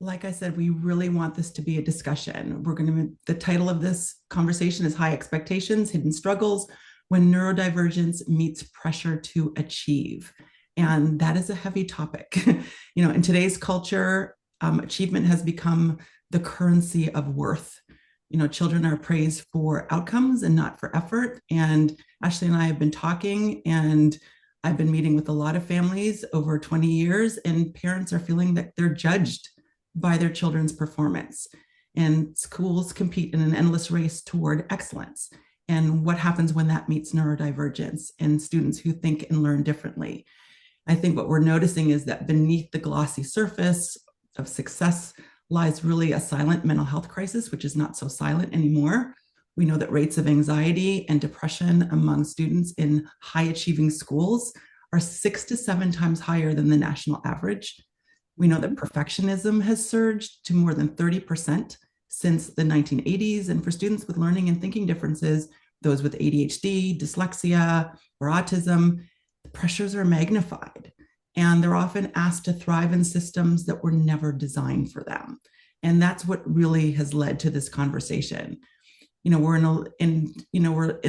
Like I said, we really want this to be a discussion. The title of this conversation is High Expectations, Hidden Struggles When Neurodivergence Meets Pressure to Achieve. And that is a heavy topic. In today's culture, achievement has become the currency of worth. Children are praised for outcomes and not for effort. And Ashley and I have been talking, and I've been meeting with a lot of families over 20 years, and parents are feeling that they're judged by their children's performance. And schools compete in an endless race toward excellence. And what happens when that meets neurodivergence and students who think and learn differently? I think what we're noticing is that beneath the glossy surface of success lies really a silent mental health crisis, which is not so silent anymore. We know that rates of anxiety and depression among students in high achieving schools are 6 to 7 times higher than the national average. We know that perfectionism has surged to more than 30% since the 1980s. And for students with learning and thinking differences, those with ADHD, dyslexia, or autism, the pressures are magnified. And they're often asked to thrive in systems that were never designed for them. And that's what really has led to this conversation. We're in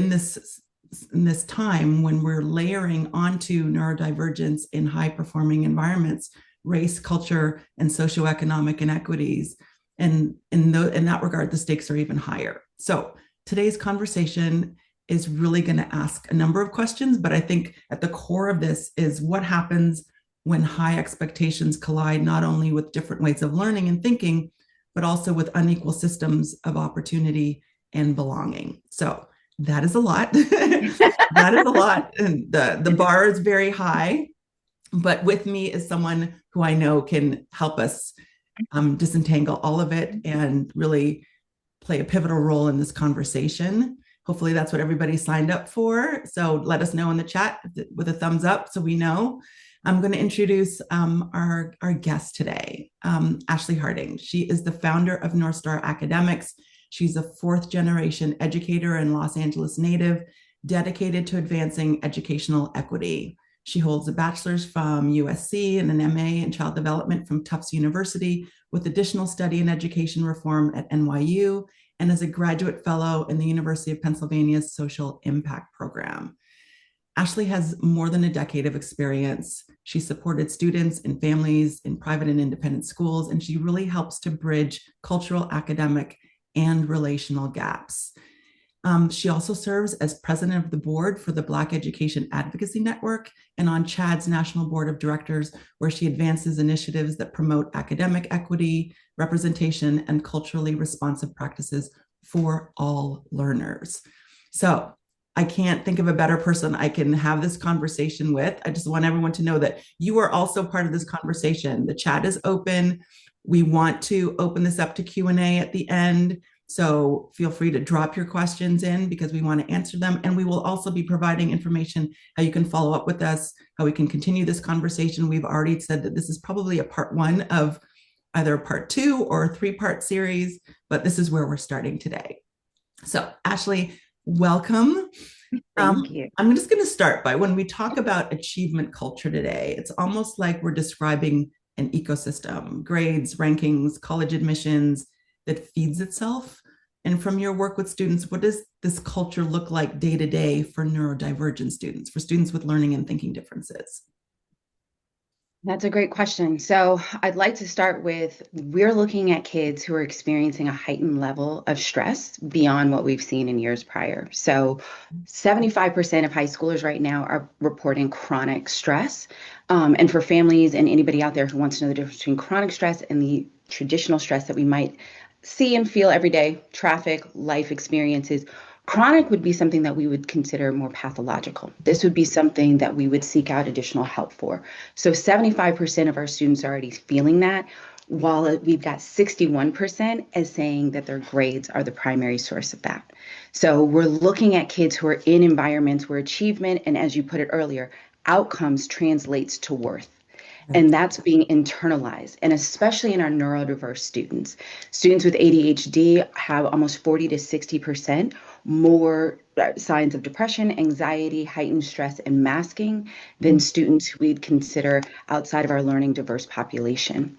this time when we're layering onto neurodivergence in high performing environments race, culture, and socioeconomic inequities. And in that regard, the stakes are even higher. So today's conversation is really going to ask a number of questions, but I think at the core of this is what happens when high expectations collide not only with different ways of learning and thinking, but also with unequal systems of opportunity and belonging. So that is a lot. That is a lot. And the bar is very high. But with me is someone who I know can help us disentangle all of it and really play a pivotal role in this conversation. Hopefully that's what everybody signed up for. So let us know in the chat with a thumbs up so we know. I'm going to introduce our guest today, Ashley Harding. She is the founder of North Star Academics. She's a fourth generation educator and Los Angeles native dedicated to advancing educational equity. She holds a bachelor's from USC and an MA in child development from Tufts University with additional study in education reform at NYU and is a graduate fellow in the University of Pennsylvania's Social Impact Program. Ashley has more than a decade of experience. She supported students and families in private and independent schools, and she really helps to bridge cultural, academic, and relational gaps. She also serves as president of the board for the Black Education Advocacy Network and on CHAD's National Board of Directors, where she advances initiatives that promote academic equity, representation, and culturally responsive practices for all learners. So I can't think of a better person I can have this conversation with. I just want everyone to know that you are also part of this conversation. The chat is open. We want to open this up to Q&A at the end. So feel free to drop your questions in because we want to answer them. And we will also be providing information how you can follow up with us, how we can continue this conversation. We've already said that this is probably a part one of either a part two or a three-part series, but this is where we're starting today. So Ashley, welcome. Thank you. I'm just going to start by when we talk about achievement culture today, it's almost like we're describing an ecosystem, grades, rankings, college admissions, that feeds itself. And from your work with students, what does this culture look like day to day for neurodivergent students, for students with learning and thinking differences? That's a great question. So I'd like to start with, we're looking at kids who are experiencing a heightened level of stress beyond what we've seen in years prior. So 75% of high schoolers right now are reporting chronic stress. And for families and anybody out there who wants to know the difference between chronic stress and the traditional stress that we might see and feel every day, traffic, life experiences, chronic would be something that we would consider more pathological. This would be something that we would seek out additional help for. So 75% of our students are already feeling that, while we've got 61% as saying that their grades are the primary source of that. So we're looking at kids who are in environments where achievement, and as you put it earlier, outcomes translates to worth. And that's being internalized. And especially in our neurodiverse students. Students with ADHD have almost 40 to 60% more signs of depression, anxiety, heightened stress, and masking than students who we'd consider outside of our learning diverse population.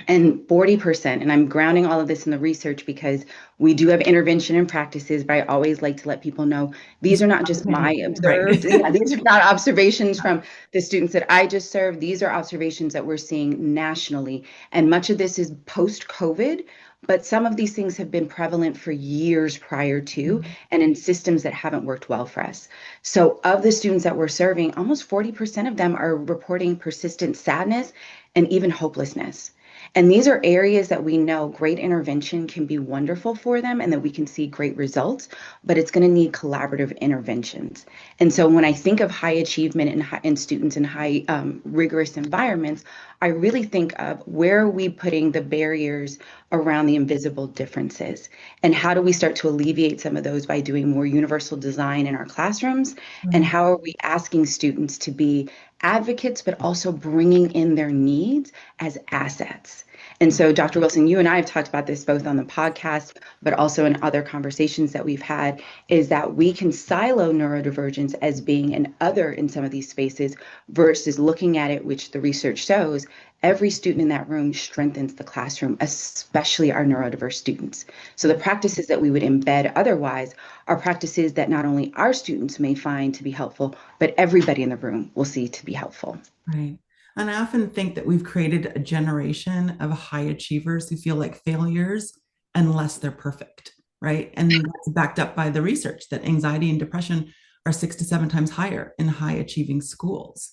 And 40%, and I'm grounding all of this in the research because we do have intervention and practices, but I always like to let people know these It's are your not just my opinion, right? observed. Yeah, these are not observations from the students that I just served. These are observations that we're seeing nationally. And much of this is post-COVID, but some of these things have been prevalent for years prior to, and in systems that haven't worked well for us. So, of the students that we're serving, almost 40% of them are reporting persistent sadness and even hopelessness. And these are areas that we know great intervention can be wonderful for them and that we can see great results, but it's going to need collaborative interventions. And so when I think of high achievement in students in high rigorous environments, I really think of where are we putting the barriers around the invisible differences? And how do we start to alleviate some of those by doing more universal design in our classrooms? And Right. how are we asking students to be advocates, but also bringing in their needs as assets? And so, Dr. Wilson, you and I have talked about this both on the podcast, but also in other conversations that we've had, is that we can silo neurodivergence as being an other in some of these spaces versus looking at it, which the research shows every student in that room strengthens the classroom, especially our neurodiverse students. So the practices that we would embed otherwise are practices that not only our students may find to be helpful, but everybody in the room will see to be helpful. Right. And I often think that we've created a generation of high achievers who feel like failures unless they're perfect, right? And that's backed up by the research that anxiety and depression are 6 to 7 times higher in high achieving schools.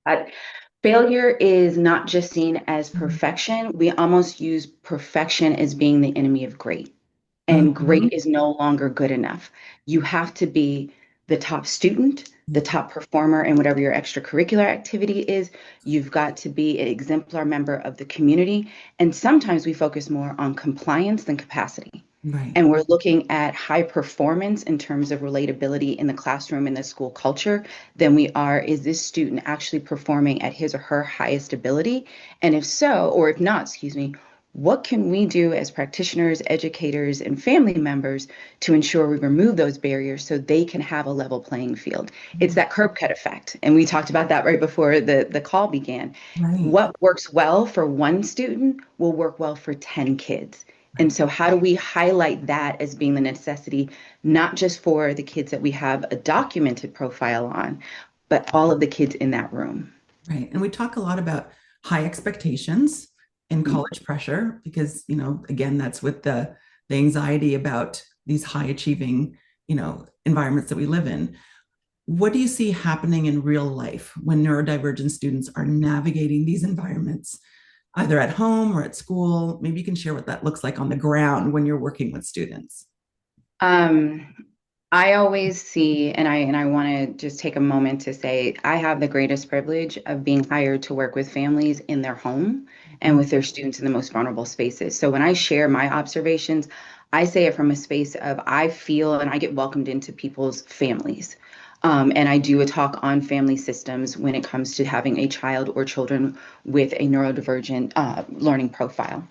Uh, Failure is not just seen as Mhm. perfection. We almost use perfection as being the enemy of great. And great Mhm. is no longer good enough. You have to be the top student, the top performer in whatever your extracurricular activity is. You've got to be an exemplar member of the community. And sometimes we focus more on compliance than capacity. Right. And we're looking at high performance in terms of relatability in the classroom in the school culture than we are, is this student actually performing at his or her highest ability? And if so, or if not, excuse me, what can we do as practitioners, educators, and family members to ensure we remove those barriers so they can have a level playing field? It's that curb cut effect. And we talked about that right before the call began. Right. What works well for one student will work well for 10 kids. And Right. so, how do we highlight that as being the necessity, not just for the kids that we have a documented profile on, but all of the kids in that room? Right. And we talk a lot about high expectations and college pressure because, again, that's with the anxiety about these high achieving, environments that we live in. What do you see happening in real life when neurodivergent students are navigating these environments, either at home or at school? Maybe you can share what that looks like on the ground when you're working with students. Um, I always see, and I want to just take a moment to say, I have the greatest privilege of being hired to work with families in their home and Mhm. with their students in the most vulnerable spaces. So when I share my observations, I say it from a space of I feel and I get welcomed into people's families. And I do a talk on family systems when it comes to having a child or children with a neurodivergent learning profile.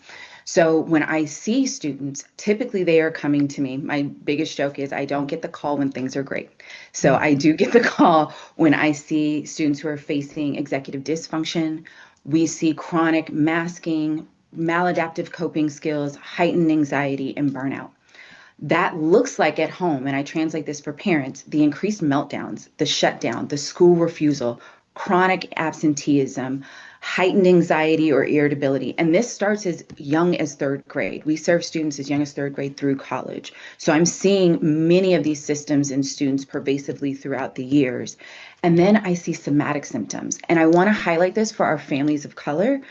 So when I see students, typically they are coming to me. My biggest joke is I don't get the call when things are great. So I do get the call when I see students who are facing executive dysfunction. We see chronic masking, maladaptive coping skills, heightened anxiety, and burnout. That looks like at home, and I translate this for parents, the increased meltdowns, the shutdown, the school refusal, chronic absenteeism, heightened anxiety or irritability. And this starts as young as third grade. We serve students as young as third grade through college. So I'm seeing many of these systems in students pervasively throughout the years. And then I see somatic symptoms. And I want to highlight this for our families of color.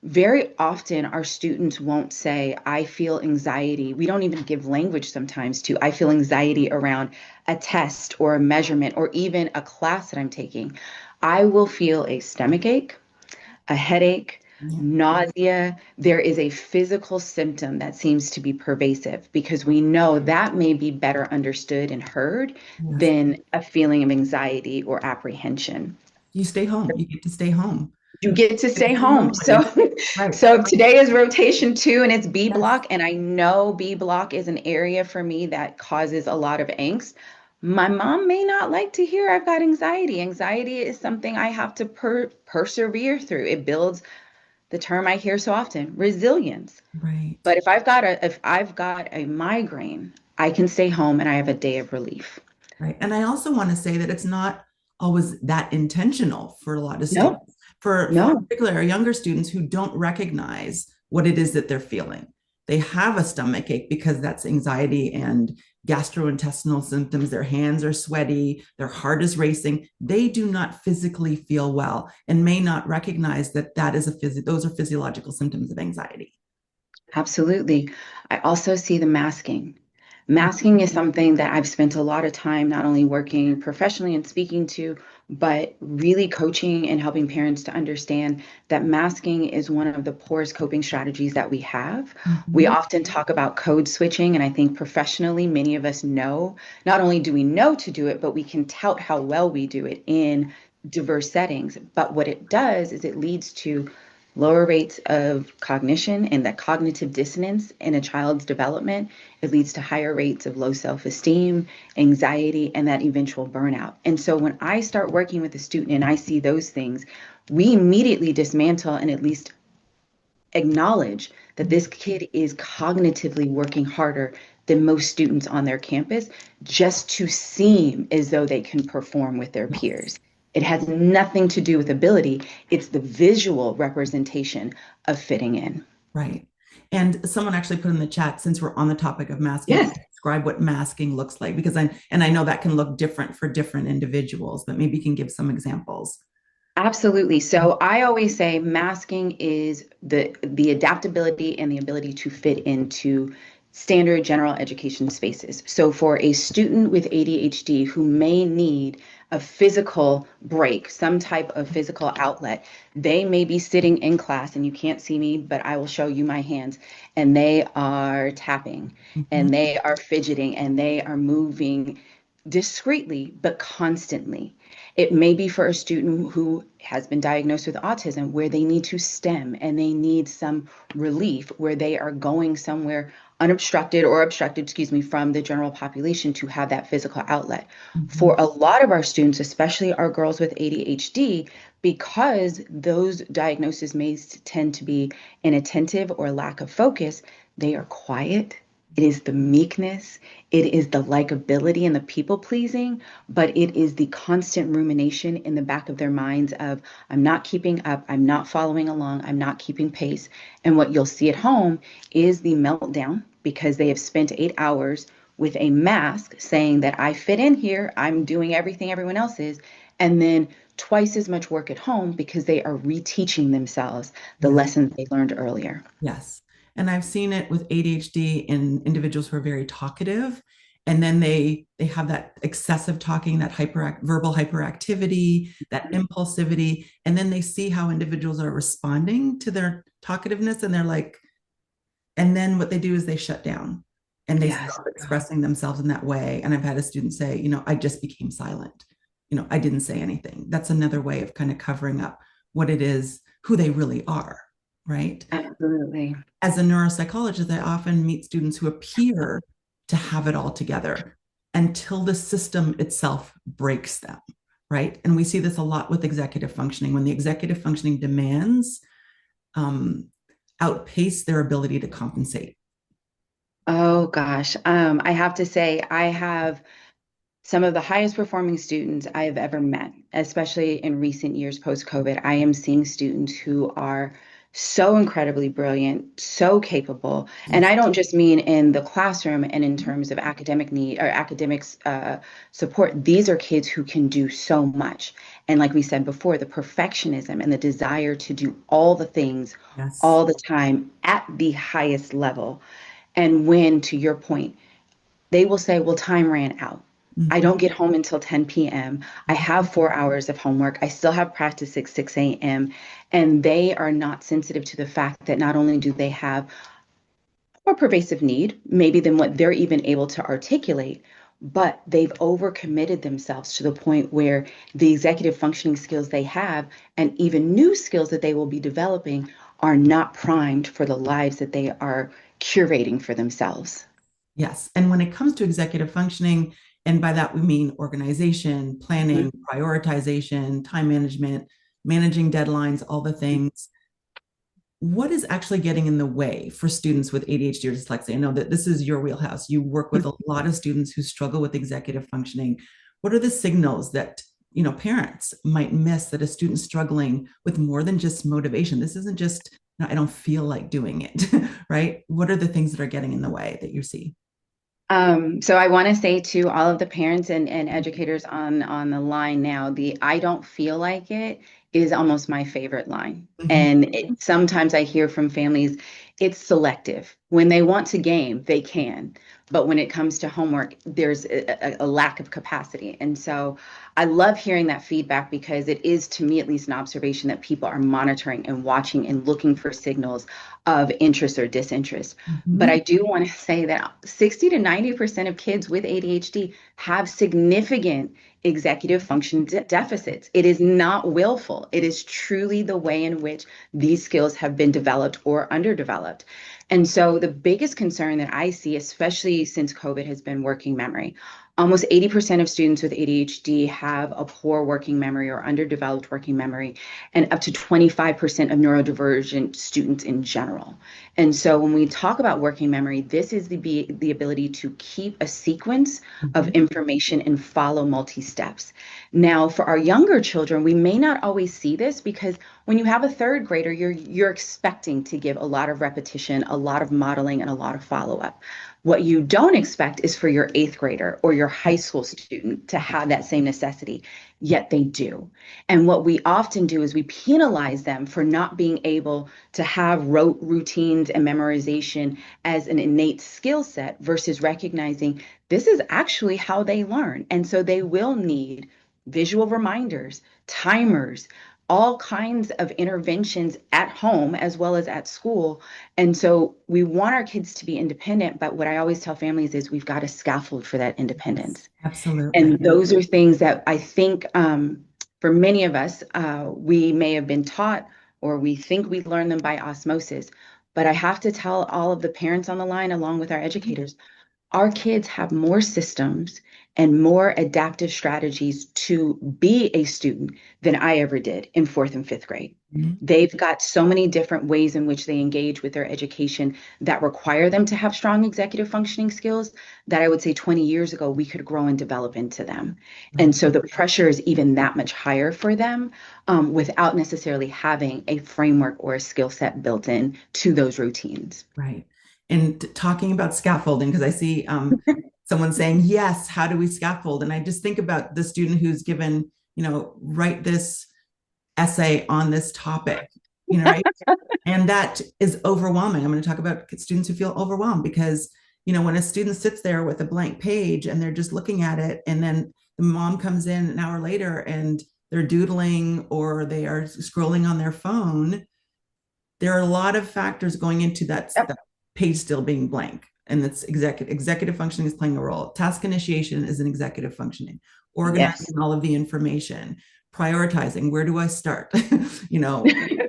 Very often, our students won't say, I feel anxiety. We don't even give language sometimes to, I feel anxiety around a test or a measurement or even a class that I'm taking. I will feel a stomach ache, a headache, Yeah. nausea. There is a physical symptom that seems to be pervasive because we know that may be better understood and heard Yes. than a feeling of anxiety or apprehension. You stay home. You get to stay home. You get to You get stay to stay home. home when So, right. so today is rotation two and it's B Yes. block. And I know B block is an area for me that causes a lot of angst. My mom may not like to hear I've got anxiety. Anxiety is something I have to persevere through. It builds the term I hear so often, resilience. Right. But if I've got a migraine, I can stay home and I have a day of relief. Right. And I also want to say that it's not always that intentional for a lot of No, students, for no, particularly our younger students who don't recognize what it is that they're feeling. They have a stomach ache because that's anxiety and gastrointestinal symptoms. Their hands are sweaty, their heart is racing. They do not physically feel well and may not recognize that those are physiological symptoms of anxiety. absolutely. I also see the masking. Masking is something that I've spent a lot of time not only working professionally and speaking to, but really coaching and helping parents to understand that masking is one of the poorest coping strategies that we have. We Mhm. often talk about code switching, and I think professionally, many of us know, not only do we know to do it, but we can tout how well we do it in diverse settings. But what it does is it leads to lower rates of cognition and that cognitive dissonance in a child's development. It leads to higher rates of low self-esteem, anxiety, and that eventual burnout. And so when I start working with a student and I see those things, we immediately dismantle and at least acknowledge that this kid is cognitively working harder than most students on their campus just to seem as though they can perform with their Yes. peers. It has nothing to do with ability, it's the visual representation of fitting in. Right. And someone actually put in the chat, since we're on the topic of masking, Yes, can you describe what masking looks like? Because I know that can look different for different individuals, but maybe you can give some examples. absolutely. So I always say masking is the adaptability and the ability to fit into standard general education spaces. So for a student with ADHD who may need a physical break, some type of physical outlet, they may be sitting in class and you can't see me, but I will show you my hands, and they are tapping Mhm. and they are fidgeting and they are moving discreetly but constantly. It may be for a student who has been diagnosed with autism where they need to stem and they need some relief where they are going somewhere unobstructed or obstructed, excuse me, from the general population to have that physical outlet. For Mhm. a lot of our students, especially our girls with ADHD, because those diagnoses may tend to be inattentive or lack of focus, they are quiet. It is the meekness, it is the likability and the people pleasing, but it is the constant rumination in the back of their minds of, I'm not keeping up, I'm not following along, I'm not keeping pace. And what you'll see at home is the meltdown because they have spent 8 hours with a mask saying that I fit in here, I'm doing everything everyone else is. And then twice as much work at home because they are reteaching themselves the Yeah. lessons they learned earlier. Yes. And I've seen it with ADHD in individuals who are very talkative. And then they have that excessive talking, that verbal hyperactivity, that impulsivity. And then they see how individuals are responding to their talkativeness. And they're like, and then what they do is they shut down and they Yes. stop expressing themselves in that way. And I've had a student say, I just became silent. I didn't say anything. That's another way of kind of covering up what it is, who they really are, right? Absolutely. As a neuropsychologist, I often meet students who appear to have it all together until the system itself breaks them, right? And we see this a lot with executive functioning. When the executive functioning demands um, outpace their ability to compensate. Oh gosh. I have to say, I have some of the highest performing students I have ever met, especially in recent years post COVID. I am seeing students who are so incredibly brilliant, so capable. And Yes. I don't just mean in the classroom and in terms of academic need or academics support. These are kids who can do so much. And like we said before, the perfectionism and the desire to do all the things Yes. all the time at the highest level. And when, to your point, they will say, well, time ran out. I Mm-hmm. don't get home until 10 p.m. I have 4 hours of homework. I still have practice at 6 a.m. And they are not sensitive to the fact that not only do they have more pervasive need, maybe than what they're even able to articulate, but they've overcommitted themselves to the point where the executive functioning skills they have and even new skills that they will be developing are not primed for the lives that they are curating for themselves. Yes. And when it comes to executive functioning, and by that we mean organization, planning, prioritization, time management, managing deadlines, all the things, what is actually getting in the way for students with ADHD or dyslexia? I know that this is your wheelhouse. You work with a lot of students who struggle with executive functioning. What are the signals that parents might miss that a student struggling with more than just motivation? This isn't just I don't feel like doing it, right? What are the things that are getting in the way that you see? So I want to say to all of the parents and educators on the line now, the I don't feel like it is almost my favorite line. Mhm. And sometimes I hear from families, it's selective. When they want to game, they can. But when it comes to homework, there's a lack of capacity. And so I love hearing that feedback because it is, to me, at least, an observation that people are monitoring and watching and looking for signals of interest or disinterest. But Mhm. I do want to say that 60 to 90% of kids with ADHD have significant executive function deficits. It is not willful. It is truly the way in which these skills have been developed or underdeveloped. And so the biggest concern that I see, especially since COVID, has been working memory. Almost 80% of students with ADHD have a poor working memory or underdeveloped working memory, and up to 25% of neurodivergent students in general. And so when we talk about working memory, this is the ability to keep a sequence of Mhm. information and follow multi-steps. Now, for our younger children, we may not always see this because when you have a third grader, you're expecting to give a lot of repetition, a lot of modeling, and a lot of follow-up. What you don't expect is for your eighth grader or your high school student to have that same necessity, yet they do. And what we often do is we penalize them for not being able to have rote routines and memorization as an innate skill set versus recognizing this is actually how they learn. And so they will need visual reminders, timers, all kinds of interventions at home as well as at school. And so we want our kids to be independent, but what I always tell families is we've got a scaffold for that Yes, independence. absolutely. And those are things that I think for many of us, we may have been taught or we think we learn them by osmosis. But I have to tell all of the parents on the line, along with our educators, our kids have more systems and more adaptive strategies to be a student than I ever did in fourth and fifth grade. Mhm. They've got so many different ways in which they engage with their education that require them to have strong executive functioning skills that I would say 20 years ago we could grow and develop into them. And Right. so the pressure is even that much higher for them without necessarily having a framework or a skill set built in to those routines. Right. And talking about scaffolding, because I see someone saying, yes, how do we scaffold? And I just think about the student who's given, write this essay on this topic, right? And that is overwhelming. I'm going to talk about students who feel overwhelmed because, when a student sits there with a blank page and they're just looking at it, and then the mom comes in an hour later and they're doodling or they are scrolling on their phone, there are a lot of factors going into that page still being blank. And that's executive functioning is playing a role. Task initiation is an executive functioning, Yes. organizing all of the information, prioritizing, where do I start, you know,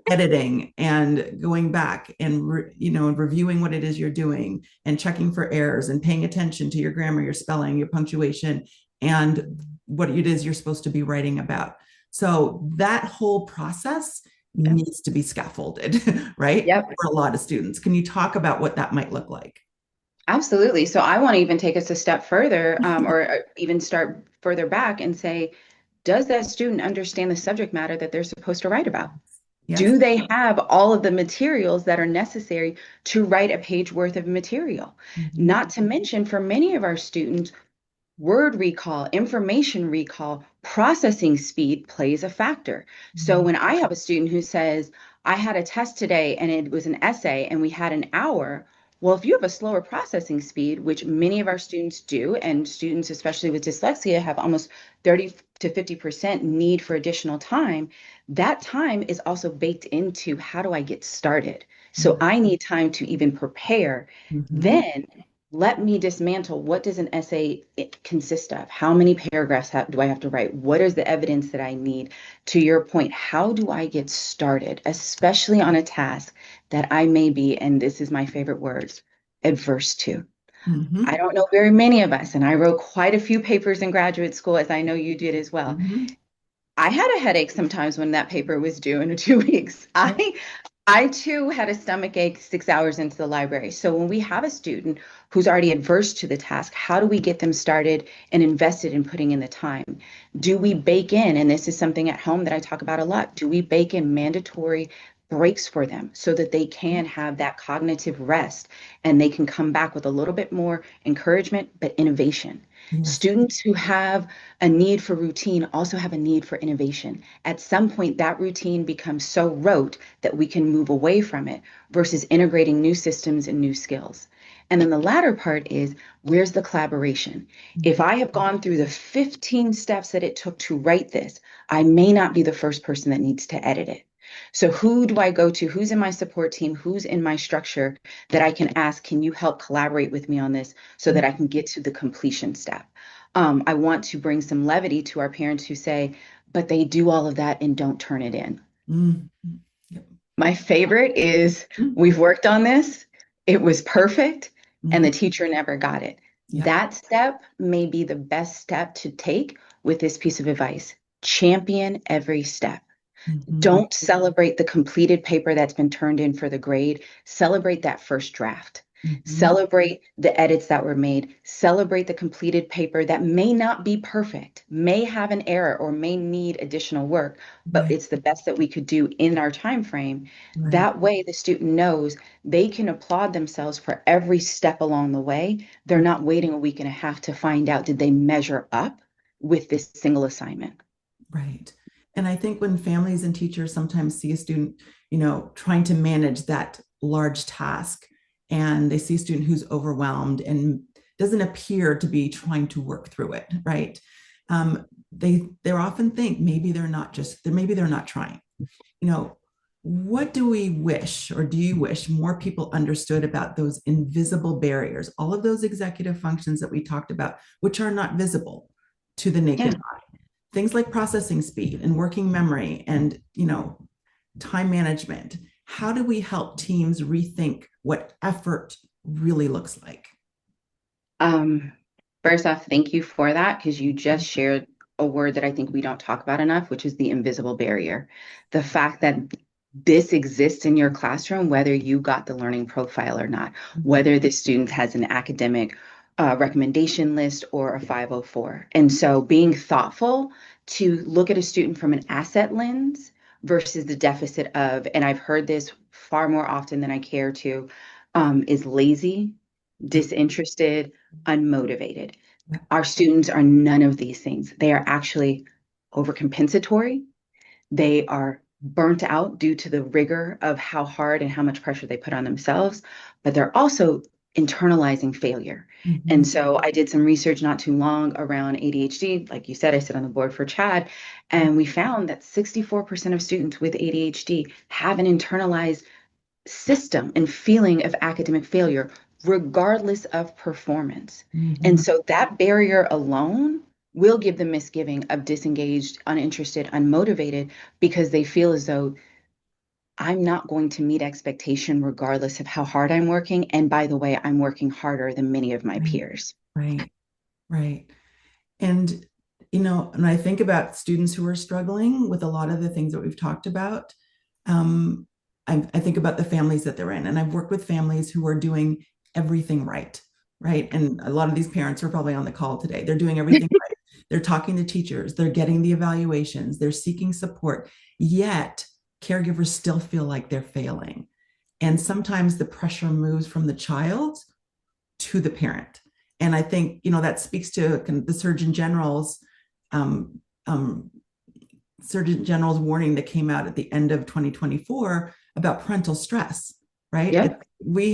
editing and going back and, reviewing what it is you're doing and checking for errors and paying attention to your grammar, your spelling, your punctuation, and what it is you're supposed to be writing about. So that whole process needs to be scaffolded, right? Yep. For a lot of students. Can you talk about what that might look like? Absolutely. So I want to even take us a step further, or even start further back and say, does that student understand the subject matter that they're supposed to write about? Yes. Do they have all of the materials that are necessary to write a page worth of material? Mhm. Not to mention, for many of our students, word recall, information recall, processing speed plays a factor. So Mhm. when I have a student who says, I had a test today and it was an essay and we had an hour, well, if you have a slower processing speed, which many of our students do, and students, especially with dyslexia, have almost 30 to 50% need for additional time, that time is also baked into how do I get started? So I need time to even prepare. Mhm. Then let me dismantle what does an essay consist of? How many paragraphs do I have to write? What is the evidence that I need? To your point, how do I get started, especially on a task that I may be, and this is my favorite words, adverse to? I Mhm. don't know very many of us, and I wrote quite a few papers in graduate school, as I know you did as well. Mhm. I had a headache sometimes when that paper was due in 2 weeks. Yep. I too had a stomach ache 6 hours into the library. So when we have a student who's already adverse to the task, how do we get them started and invested in putting in the time? Do we bake in, and this is something at home that I talk about a lot, do we bake in mandatory breaks for them so that they can have that cognitive rest and they can come back with a little bit more encouragement, but innovation? Yes. Students who have a need for routine also have a need for innovation. At some point, that routine becomes so rote that we can move away from it versus integrating new systems and new skills. And then the latter part is, where's the collaboration? If I have gone through the 15 steps that it took to write this, I may not be the first person that needs to edit it. So who do I go to? Who's in my support team? Who's in my structure that I can ask, can you help collaborate with me on this so that I can get to the completion step? I want to bring some levity to our parents who say, but they do all of that and don't turn it in. Mm. Yep. My favorite is, Mm. we've worked on this, it was perfect, and Mhm. the teacher never got it. Yep. That step may be the best step to take with this piece of advice. Champion every step. Mhm. Don't celebrate the completed paper that's been turned in for the grade. Celebrate that first draft. Mhm. Celebrate the edits that were made. Celebrate the completed paper that may not be perfect, may have an error, or may need additional work, but Right. it's the best that we could do in our time frame. Right. That way, the student knows they can applaud themselves for every step along the way. They're not waiting a week and a half to find out, did they measure up with this single assignment? Right. And I think when families and teachers sometimes see a student, trying to manage that large task, and they see a student who's overwhelmed and doesn't appear to be trying to work through it, right? They often think maybe they're not trying. You know, what do we wish, or do you wish more people understood about those invisible barriers, all of those executive functions that we talked about, which are not visible to the Yeah. naked eye? Things like processing speed and working memory and time management. How do we help teams rethink what effort really looks like? Um, First off, thank you for that because you just shared a word that I think we don't talk about enough, which is the invisible barrier. The fact that this exists in your classroom, whether you got the learning profile or not, whether the student has an academic recommendation list or a 504. And so being thoughtful to look at a student from an asset lens versus the deficit of, and I've heard this far more often than I care to, is lazy, disinterested, unmotivated. Yeah. Our students are none of these things. They are actually overcompensatory. They are burnt out due to the rigor of how hard and how much pressure they put on themselves, but they're also internalizing failure. Mhm. And so I did some research not too long around ADHD. Like you said, I sit on the board for CHAD, and we found that 64% of students with ADHD have an internalized system and feeling of academic failure, regardless of performance. And Mhm. so that barrier alone will give them misgiving of disengaged, uninterested, unmotivated, because they feel as though I'm not going to meet expectation regardless of how hard I'm working. And by the way, I'm working harder than many of my Right. peers. Right. Right. And, and I think about students who are struggling with a lot of the things that we've talked about. Um, I think about the families that they're in, and I've worked with families who are doing everything right, right? And a lot of these parents are probably on the call today. They're doing everything right. They're talking to teachers, they're getting the evaluations, they're seeking support, yet caregivers still feel like they're failing. And sometimes the pressure moves from the child to the parent. And I think, that speaks to kind of the um, um, Surgeon General's warning that came out at the end of 2024 about parental stress, right? Yep. We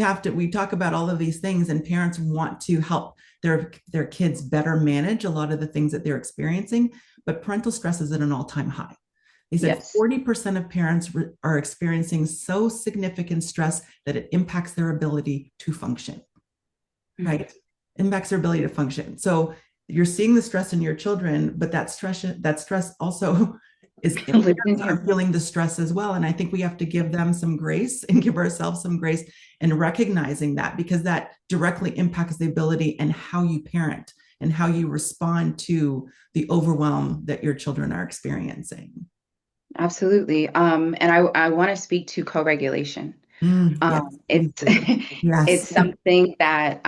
talk about all of these things, and parents want to help their kids better manage a lot of the things that they're experiencing, but parental stress is at an all-time high. They said Yes. 40% of parents are experiencing so significant stress that it impacts their ability to function, Mm. right? Impacts their ability to function. So you're seeing the stress in your children, but that stress also is Lives in are you. feeling the stress as well. And I think we have to give them some grace and give ourselves some grace in recognizing that, because that directly impacts the ability and how you parent and how you respond to the overwhelm that your children are experiencing. Absolutely. And I want to speak to co-regulation. Yes, please It's do. it's Yes. something that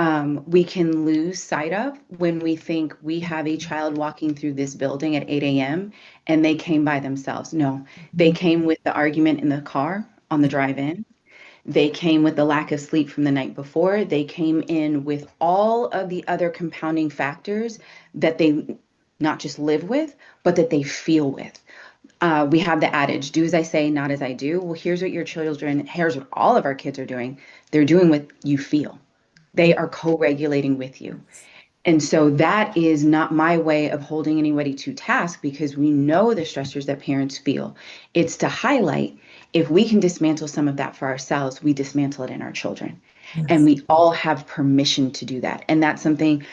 we can lose sight of when we think we have a child walking through this building at 8 a.m. and they came by themselves. No, they Mhm. came with the argument in the car on the Yeah. drive in. They came with the lack of sleep from the night before. They came in with all of the other compounding factors that they not just live with, but that they feel with. We have the adage, do as I say, not as I do. Well, here's what all of our kids are doing. They're doing what you feel. They are co-regulating with you. Yes. And so that is not my way of holding anybody to task because we know the stressors that parents feel. It's to highlight if we can dismantle some of that for ourselves, we dismantle it in our children. And Yes. we all have permission to do that. And that's something,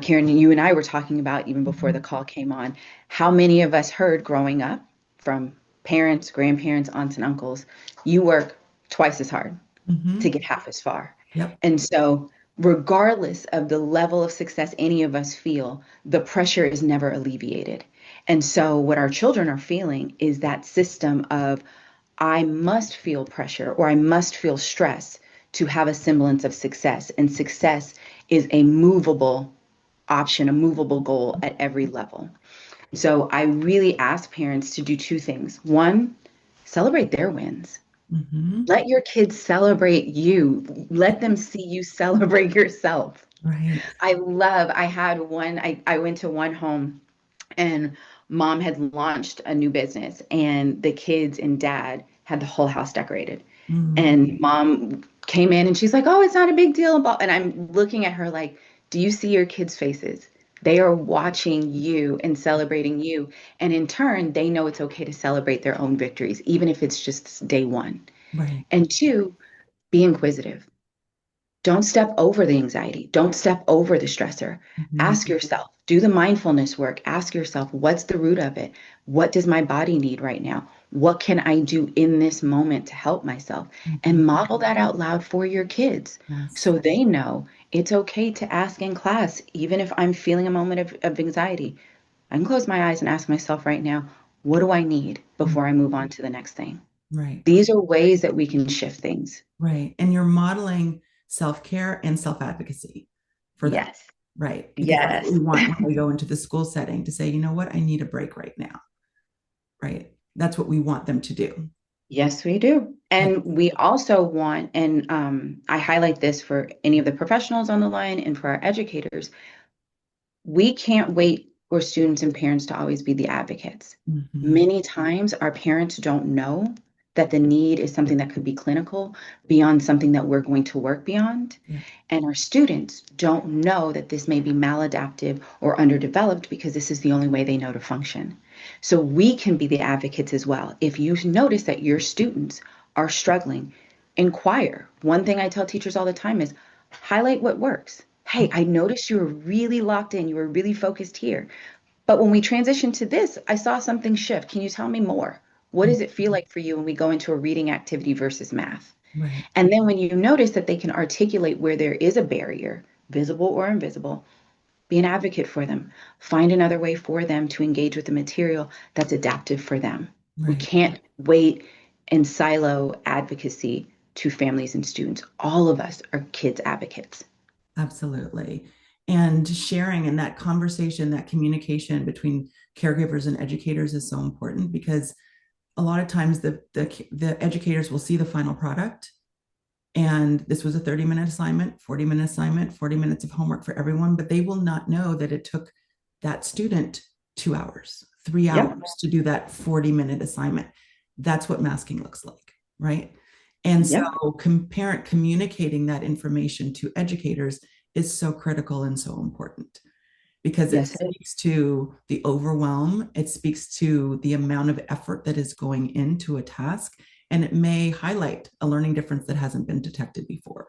Karen, you and I were talking about even before the Mhm. call came on. How many of us heard growing up from parents, grandparents, aunts, and uncles, you work twice as hard to Mhm. get half as far. Yep. And so, regardless of the level of success any of us feel, the pressure is never alleviated. And so, what our children are feeling is that system of, I must feel pressure or I must feel stress to have a semblance of success. And success is a movable option, a movable goal at every level. So, I really ask parents to do two things. One, celebrate their wins. Mhm. Let your kids celebrate you. Let them see you celebrate yourself. Right. I had one, I went to one home and mom had launched a new business and the kids and dad had the whole house decorated. Mm. And mom came in and she's like, oh, it's not a big deal about, and I'm looking at her like, do you see your kids' faces? They are watching you and celebrating you. And in turn, they know it's okay to celebrate their own victories, even if it's just day one. Right. And two, be inquisitive. Don't step over the anxiety. Don't step over the stressor. Mhm. Ask yourself, do the mindfulness work. Ask yourself, what's the root of it? What does my body need right now? What can I do in this moment to help myself? Mhm. And model that out loud for your kids Yes. so they know it's okay to ask in class, even if I'm feeling a moment of anxiety. I can close my eyes and ask myself right now, what do I need Mm. before I move on to the next thing? Right. These are ways that we can shift things. Right. And you're modeling self-care and self-advocacy for them. Yes. Right. Because that's what Yes. we want when we go into the school setting to say, you know what, I need a break right now. Right. That's what we want them to do. Yes, we do. Yeah. And we also want, and I highlight this for any of the professionals on the line and for our educators, we can't wait for students and parents to always be the advocates. Mhm. Many times, our parents don't know that the need is something that could be clinical beyond something that we're going to work beyond. Yeah. And our students don't know that this may be maladaptive or underdeveloped because this is the only way they know to function. So we can be the advocates as well. If you notice that your students are struggling, inquire. One thing I tell teachers all the time is highlight what works. Hey, I noticed you were really locked in, you were really focused here. But when we transition to this, I saw something shift. Can you tell me more? What Mhm. does it feel like for you when we go into a reading activity versus math? Right. And then when you notice that they can articulate where there is a barrier, visible or invisible, be an advocate for them. Find another way for them to engage with the material that's adaptive for them. We Right. can't wait and silo advocacy to families and students. All of us are kids advocates. Absolutely. And sharing and that conversation, that communication between caregivers and educators is so important because a lot of times the educators will see the final product and this was a 30-minute assignment, 40-minute assignment, 40 minutes of homework for everyone, but they will not know that it took that student 2 hours, 3 hours Yep. to do that 40-minute assignment. That's what masking looks like, right? And so Yep. parent communicating that information to educators is so critical and so important because it Yes, it is. speaks to the overwhelm, it speaks to the amount of effort that is going into a task, and it may highlight a learning difference that hasn't been detected before.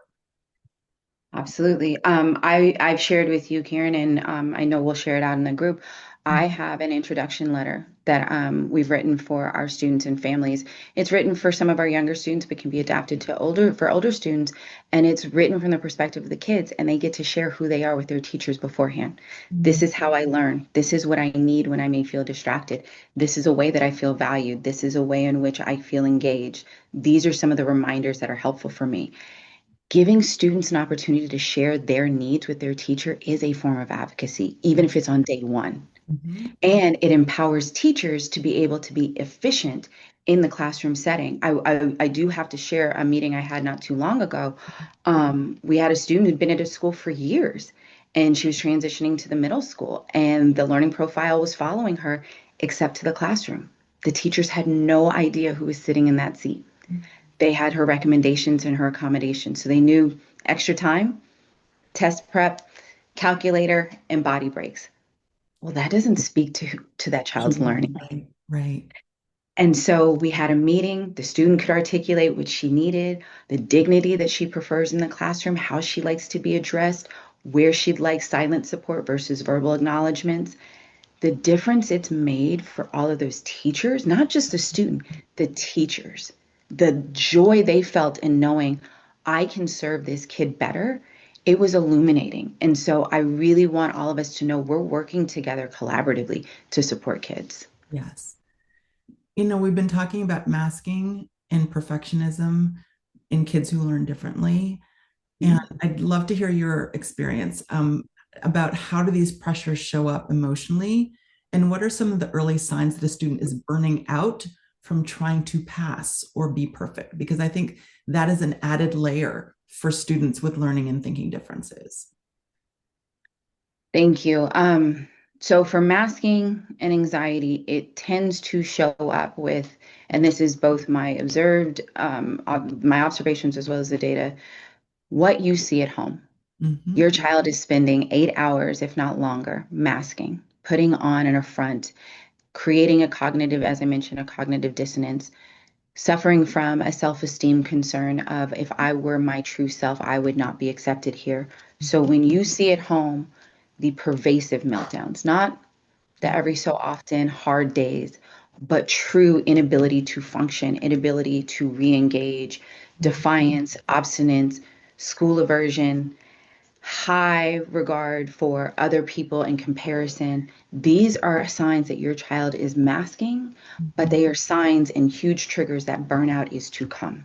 Absolutely. I've shared with you, Karen, and I know we'll share it out in the group. I have an introduction letter that we've written for our students and families. It's written for some of our younger students, but can be adapted to older students. And it's written from the perspective of the kids, and they get to share who they are with their teachers beforehand. This Mhm. is how I learn. This is what I need when I may feel distracted. This is a way that I feel valued. This is a way in which I feel engaged. These are some of the reminders that are helpful for me. Giving students an opportunity to share their needs with their teacher is a form of advocacy, even if it's on day one. Mhm. And it empowers teachers to be able to be efficient in the classroom setting. I do have to share a meeting I had not too long ago. We had a student who'd been at a school for years, and she was transitioning to the middle school, and the learning profile was following her, except to the classroom. The teachers had no idea who was sitting in that seat. They had her recommendations and her accommodations. So they knew extra time, test prep, calculator, and body breaks. Well, that doesn't speak to that child's learning. Right, right. And so we had a meeting. The student could articulate what she needed, the dignity that she prefers in the classroom, how she likes to be addressed, where she'd like silent support versus verbal acknowledgments. The difference it's made for all of those teachers, not just the student, the teachers, the joy they felt in knowing I can serve this kid better, it was illuminating. And so I really want all of us to know we're working together collaboratively to support kids. Yes. We've been talking about masking and perfectionism in kids who learn differently. And I'd love to hear your experience about how do these pressures show up emotionally, and what are some of the early signs that a student is burning out from trying to pass or be perfect? Because I think that is an added layer for students with learning and thinking differences. Thank you. So for masking and anxiety, it tends to show up with, and this is both my observed, my observations as well as the data, what you see at home. Mm-hmm. Your child is spending 8 hours, if not longer, masking, putting on an affront, creating a cognitive, as I mentioned, a cognitive dissonance, suffering from a self-esteem concern of if I were my true self, I would not be accepted here. So Mm-hmm. when you see at home the pervasive meltdowns, not the Yeah. every so often hard days, but true inability to function, inability to re-engage, defiance, obstinance, school aversion, high regard for other people in comparison, these are signs that your child is masking, but Mm-hmm. they are signs and huge triggers that burnout is to come.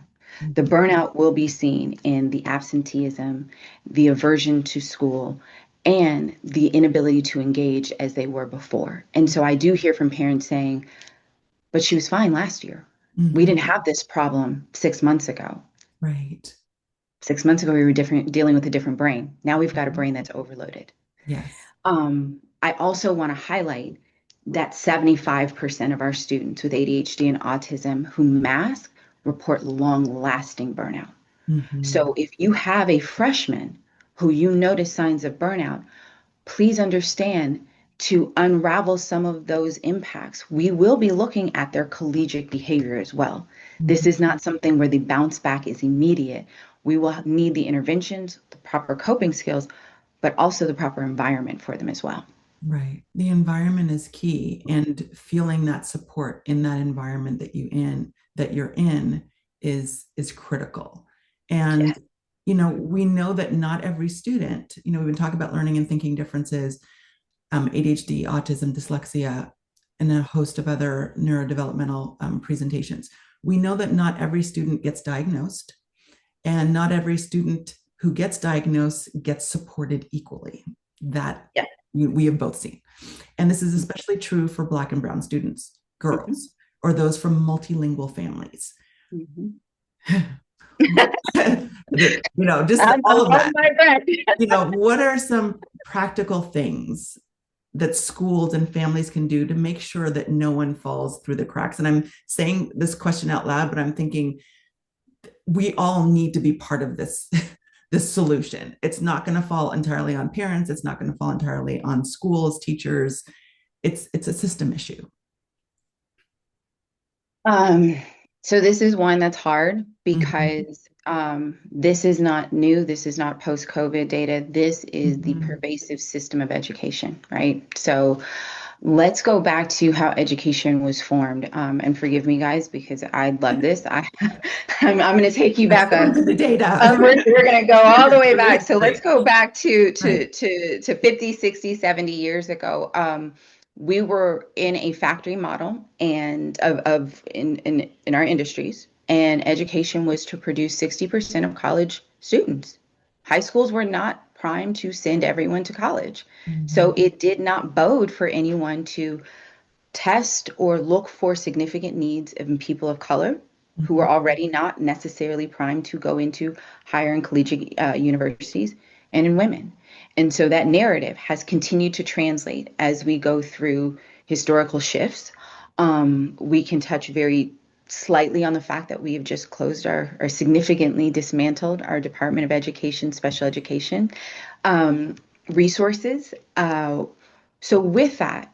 The Mm-hmm. burnout will be seen in the absenteeism, the aversion to school, and the inability to engage as they were before. And so I do hear from parents saying, but she was fine last year. We Mm-hmm. didn't have this problem 6 months ago. Right. 6 months ago, we were dealing with a different brain. Now we've got a Mhm. brain that's overloaded. Yes. I also want to highlight that 75% of our students with ADHD and autism who mask report long-lasting burnout. Mm-hmm. So if you have a freshman who you notice signs of burnout, please understand to unravel some of those impacts, we will be looking at their collegiate behavior as well. This Mm-hmm. is not something where the bounce back is immediate. We will need the interventions, the proper coping skills, but also the proper environment for them as well. Right. The environment is key, and feeling that support in that environment that you're in is critical. And Yes. we know that not every student, we've been talking about learning and thinking differences, ADHD, autism, dyslexia, and a host of other neurodevelopmental presentations. We know that not every student gets diagnosed, and not every student who gets diagnosed gets supported equally. That Yeah. we have both seen. And this is especially true for Black and Brown students, Mhm. girls, or those from multilingual families. Mhm. Just I'm all of holding that. my breath. What are some practical things that schools and families can do to make sure that no one falls through the cracks? And I'm saying this question out loud, but I'm thinking we all need to be part of this this solution. It's not going to fall entirely on parents. It's not going to fall entirely on schools, teachers. It's a system issue. Um, so this is one that's hard Mm-hmm. because this is not new. This is not post-COVID data. This is the Mm-hmm. pervasive system of education, right? So Let's go back to how education was formed. And forgive me, guys, because I love this. I'm going to take you Let's back go into the data. we're going to go all the way back. So let's Great. go back to Right. 50, 60, 70 years ago. We were in a factory model and in our industries, and education was to produce 60% of college students. High schools were not primed to send everyone to college. So Mhm. it did not bode for anyone to test or look for significant needs in people of color who Mhm. are already not necessarily primed to go into higher and collegiate universities, and in women. And so that narrative has continued to translate as we go through historical shifts. We can touch very slightly on the fact that we have just closed or significantly dismantled our Department of Education, special education um, resources. So with that,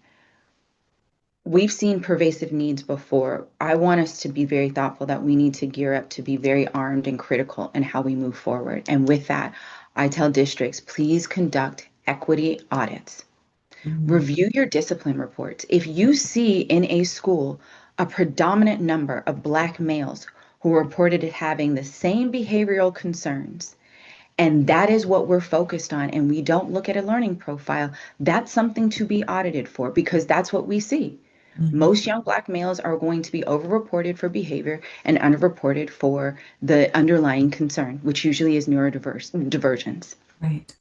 we've seen pervasive needs before. I want us to be very thoughtful that we need to gear up to be very armed and critical in how we move forward. And with that, I tell districts, please conduct equity audits. Mhm. Review your discipline reports. If you see in a school a predominant number of Black males who are reported as having the same behavioral concerns, and that is what we're focused on, and we don't look at a learning profile, that's something to be audited for because that's what we see. Mhm. Most young Black males are going to be overreported for behavior and underreported for the underlying concern, which usually is neurodivergence. Right.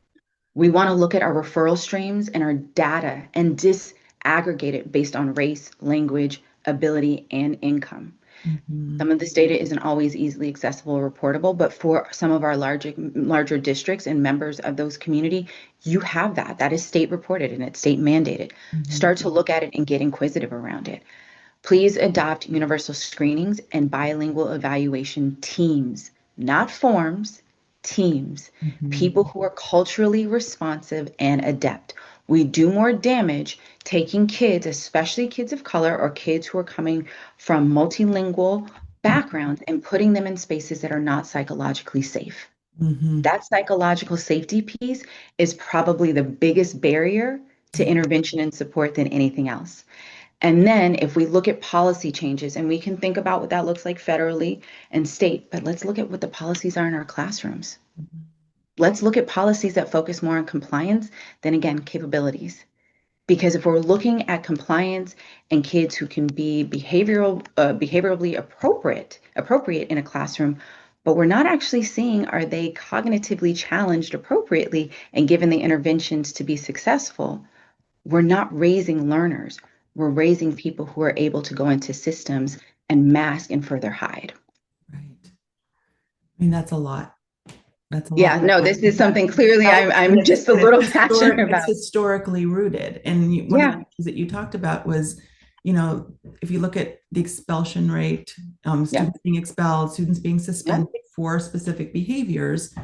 We want to look at our referral streams and our data and disaggregate it based on race, language, ability, and income. Mhm. Some of this data isn't always easily accessible or reportable, but for some of our larger districts and members of those community, you have that. That is state reported and it's state mandated. Mhm. Start to look at it and get inquisitive around it. Please adopt universal screenings and bilingual evaluation teams, not forms, teams, Mhm. people who are culturally responsive and adept. We do more damage taking kids, especially kids of color or kids who are coming from multilingual backgrounds, and putting them in spaces that are not psychologically safe. Mhm. That psychological safety piece is probably the biggest barrier to Yeah. intervention and support than anything else. And then if we look at policy changes, and we can think about what that looks like federally and state, but let's look at what the policies are in our classrooms. Mhm. Let's look at policies that focus more on compliance than, again, capabilities. Because if we're looking at compliance and kids who can be behaviorally appropriate in a classroom, but we're not actually seeing are they cognitively challenged appropriately and given the interventions to be successful, we're not raising learners. We're raising people who are able to go into systems and mask and further hide. Right. I mean, that's a lot. That's a lot. Yeah, no, this is something clearly Right. I'm just a And little passionate it's about. historically rooted. And one of the Yeah, things that you talked about was, if you look at the expulsion rate, yeah, students being expelled, students being yeah. suspended for specific behaviors,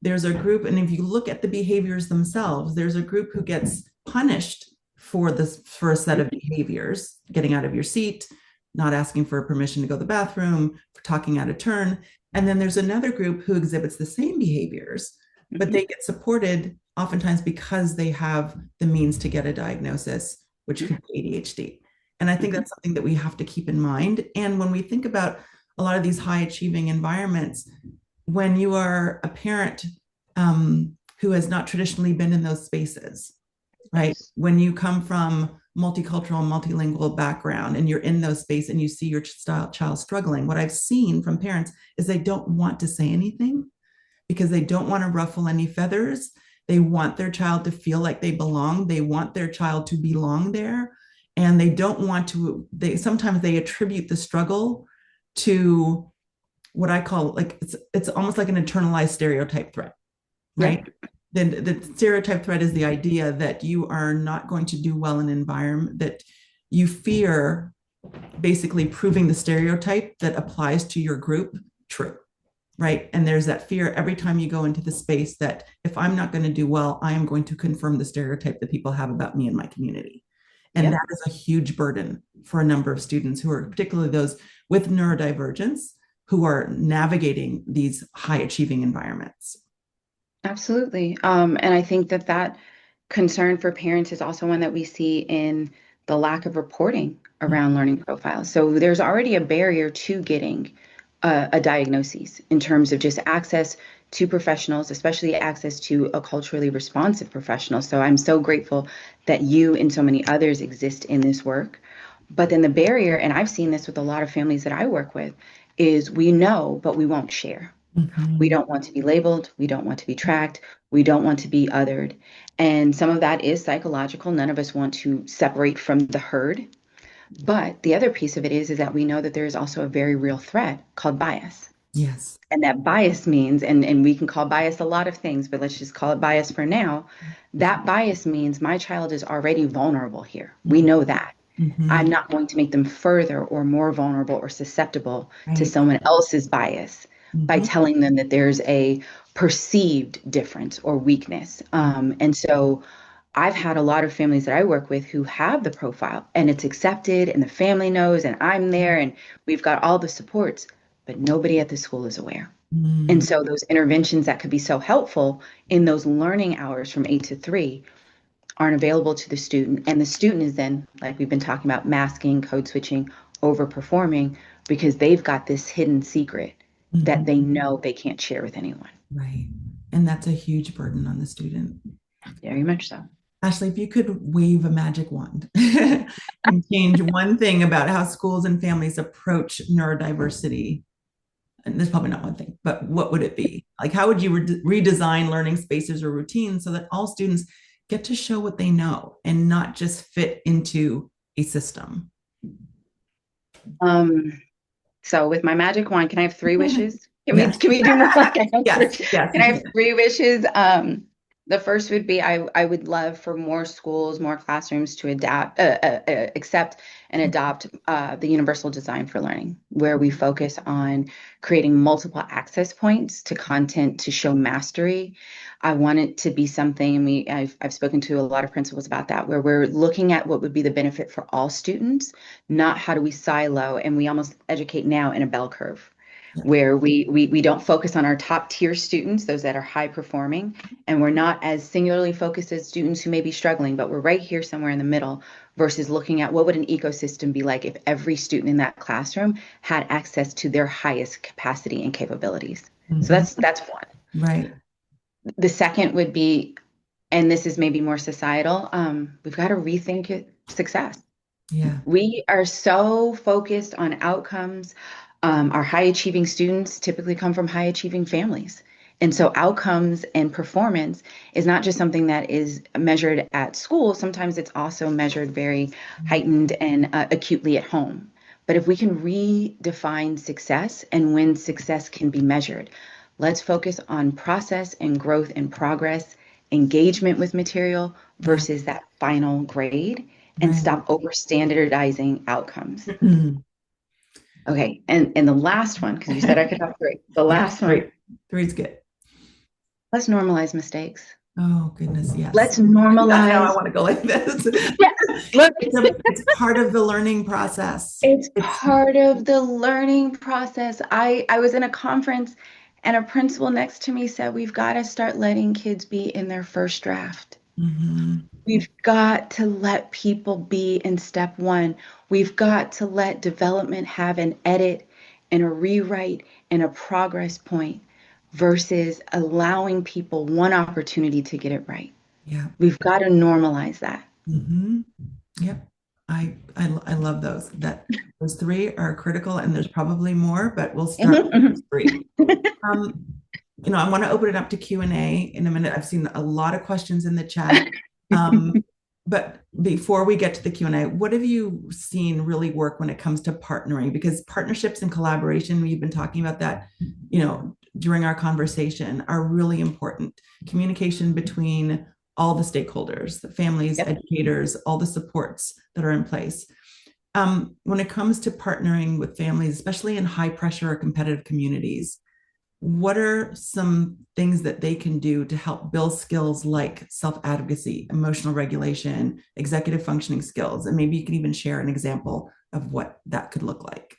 there's a group, and if you look at the behaviors themselves, there's a group who gets punished for this for a set of behaviors, getting out of your seat, not asking for permission to go to the bathroom, for talking out of turn. And then there's another group who exhibits the same behaviors, but Mhm, they get supported oftentimes because they have the means to get a diagnosis, which mhm, could be ADHD. And I think mhm. that's something that we have to keep in mind. And when we think about a lot of these high achieving environments, when you are a parent who has not traditionally been in those spaces, right? Yes. When you come from multicultural, multilingual background and you're in those space and you see your child struggling, what I've seen from parents is they don't want to say anything because they don't want to ruffle any feathers. They want their child to feel like they belong. They want their child to belong there. And they don't want to, sometimes they attribute the struggle to what I call like it's almost like an internalized stereotype threat, Yeah. right? Then the stereotype threat is the idea that you are not going to do well in an environment that you fear basically proving the stereotype that applies to your group true, right? And there's that fear every time you go into the space that if I'm not going to do well, I am going to confirm the stereotype that people have about me and my community. And Yep. that is a huge burden for a number of students who are particularly those with neurodivergence who are navigating these high achieving environments. Absolutely. And I think that concern for parents is also one that we see in the lack of reporting around learning profiles. So there's already a barrier to getting a diagnosis in terms of just access to professionals, especially access to a culturally responsive professional. So I'm so grateful that you and so many others exist in this work. But then the barrier, and I've seen this with a lot of families that I work with, is we know, but we won't share. We Mhm. don't want to be labeled. We don't want to be tracked. We don't want to be othered. And some of that is psychological. None of us want to separate from the herd. But the other piece of it is that we know that there is also a very real threat called bias. Yes. And that bias means, and we can call bias a lot of things, but let's just call it bias for now. That bias means my child is already vulnerable here. We know that. I'm Mhm. not going to make them further or more vulnerable or susceptible to Right. someone else's bias by Mhm. telling them that there's a perceived difference or weakness. And so I've had a lot of families that I work with who have the profile and it's accepted and the family knows and I'm there and we've got all the supports, but nobody at the school is aware. And Mm. so those interventions that could be so helpful in those learning hours from 8 to 3 aren't available to the student. And the student is then, like we've been talking about, masking, code switching, overperforming because they've got this hidden secret that Mhm. they know they can't share with anyone. Right. And that's a huge burden on the student. Very much so. Ashley, if you could wave a magic wand and change one thing about how schools and families approach neurodiversity, and there's probably not one thing, but what would it be? Like, how would you redesign learning spaces or routines so that all students get to show what they know and not just fit into a system? Um, so with my magic wand, can I have 3 wishes? Can we Yes. can we do more like I have three? Yes. Yes, Can you I have can. 3 wishes? The first would be I would love for more schools, more classrooms to accept and adopt the universal design for learning, where we focus on creating multiple access points to content to show mastery. I want it to be something, and I've spoken to a lot of principals about that, where we're looking at what would be the benefit for all students, not how do we silo, and we almost educate now in a bell curve Yeah. where we don't focus on our top tier students, those that are high performing, and we're not as singularly focused as students who may be struggling, but we're right here somewhere in the middle versus looking at what would an ecosystem be like if every student in that classroom had access to their highest capacity and capabilities. So Mhm. that's one. Right. The second would be, and this is maybe more societal, we've got to rethink success. Yeah. We are so focused on outcomes. Our high achieving students typically come from high achieving families. And so outcomes and performance is not just something that is measured at school. Sometimes it's also measured very heightened and acutely at home. But if we can redefine success and when success can be measured, let's focus on process and growth and progress, engagement with material Yeah. versus that final grade and Right. stop over standardizing outcomes. Okay, and the last one, because you said I could have 3. The Yes. last one, Three. Three's good. let's normalize mistakes. Oh, goodness. Yes. Let's That's how I normalize. want to go like this. Yeah, look, It's part of the learning process. it's It's part of the learning process. I was in a conference and a principal next to me said, we've got to start letting kids be in their first draft. mhm. We've got to let people be in step one. We've got to let development have an edit and a rewrite and a progress point versus allowing people one opportunity to get it right. Yeah. We've got to normalize that. Hmm. Yep. I love those. That those three are critical, and there's probably more, but we'll start Mhm, with mhm. those three. Um, I want to open it up to Q&A in a minute. I've seen a lot of questions in the chat. But before we get to the Q&A, what have you seen really work when it comes to partnering? Because partnerships and collaboration, we've been talking about that, during our conversation, are really important. Communication between all the stakeholders, the families, Yep. educators, all the supports that are in place. When it comes to partnering with families, especially in high pressure or competitive communities, what are some things that they can do to help build skills like self-advocacy, emotional regulation, executive functioning skills? And maybe you can even share an example of what that could look like.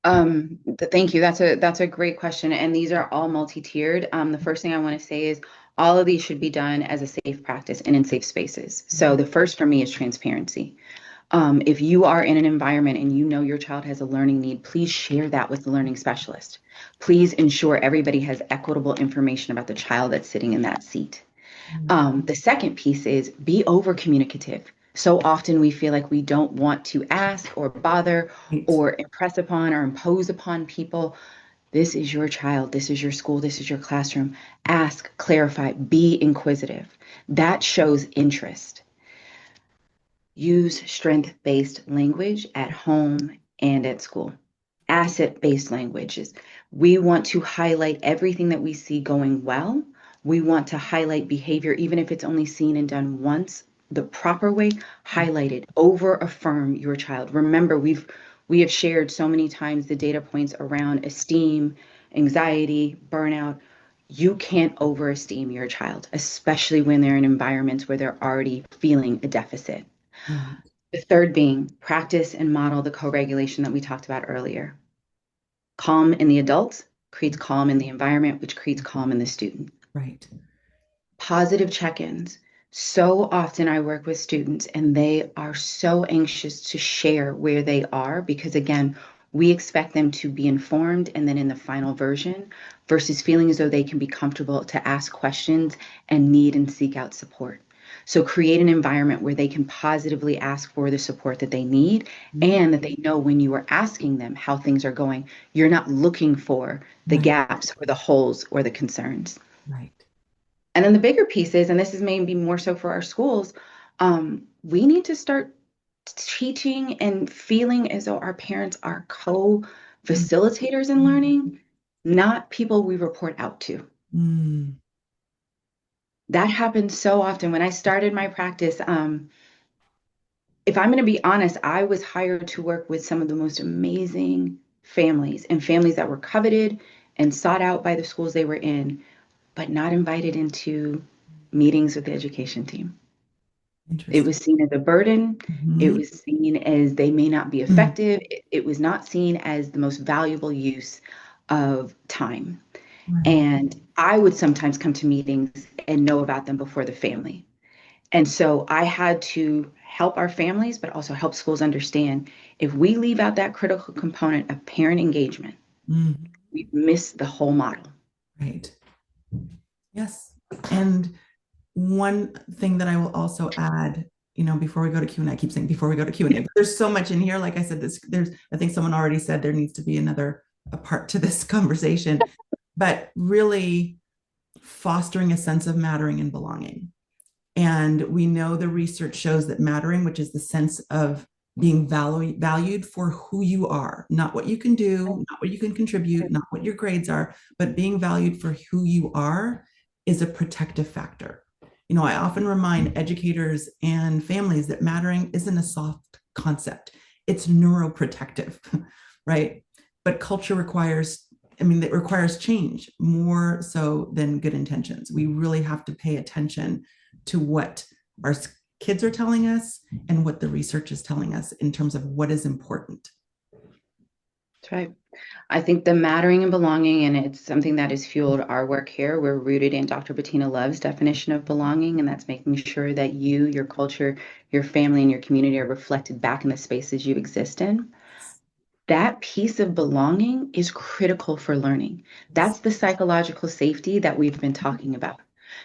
Thank you. That's a great question. And these are all multi-tiered. The first thing I want to say is all of these should be done as a safe practice and in safe spaces. So the first for me is transparency. If you are in an environment and you know your child has a learning need, please share that with the learning specialist. Please ensure everybody has equitable information about the child that's sitting in that seat. The second piece is be over communicative. So often we feel like we don't want to ask or bother Right. or impress upon or impose upon people. This is your child. This is your school. This is your classroom. Ask, clarify, be inquisitive. That shows interest. Use strength-based language at home and at school. Asset-based languages. We want to highlight everything that we see going well. We want to highlight behavior, even if it's only seen and done once, the proper way, highlight it, over affirm your child. Remember, we have shared so many times the data points around esteem, anxiety, burnout. You can't overesteem your child, especially when they're in environments where they're already feeling a deficit. Right. The third being practice and model the co-regulation that we talked about earlier. Calm in the adults creates calm in the environment, which creates calm in the student. Right. Positive check-ins. So often I work with students and they are so anxious to share where they are because, again, we expect them to be informed and then in the final version versus feeling as though they can be comfortable to ask questions and need and seek out support. So create an environment where they can positively ask for the support that they need and that they know when you are asking them how things are going, you're not looking for the Right. gaps or the holes or the concerns. Right. And then the bigger piece is, and this is maybe more so for our schools, we need to start teaching and feeling as though our parents are co-facilitators in learning, not people we report out to. Mm. That happens so often. When I started my practice, if I'm going to be honest, I was hired to work with some of the most amazing families and families that were coveted and sought out by the schools they were in, but not invited into meetings with the education team. It Interesting. was seen as a burden. It Mhm. was seen as they may not be Mm. effective. It was not seen as the most valuable use of time. Right. And I would sometimes come to meetings and know about them before the family. And so I had to help our families, but also help schools understand if we leave out that critical component of parent engagement, Mm. we miss the whole model. Right. Yes. And one thing that I will also add, before we go to Q&A, I keep saying before we go to Q&A, but there's so much in here. Like I said, I think someone already said there needs to be another a part to this conversation, but really fostering a sense of mattering and belonging. And we know the research shows that mattering, which is the sense of being valued for who you are, not what you can do, not what you can contribute, not what your grades are, but being valued for who you are is a protective factor. I often remind educators and families that mattering isn't a soft concept, it's neuroprotective, right? But culture it requires change more so than good intentions. We really have to pay attention to what our kids are telling us and what the research is telling us in terms of what is important. That's right. I think the mattering and belonging, and it's something that has fueled our work here. We're rooted in Dr. Bettina Love's definition of belonging, and that's making sure that you, your culture, your family, and your community are reflected back in the spaces you exist in. That piece of belonging is critical for learning. That's the psychological safety that we've been talking about.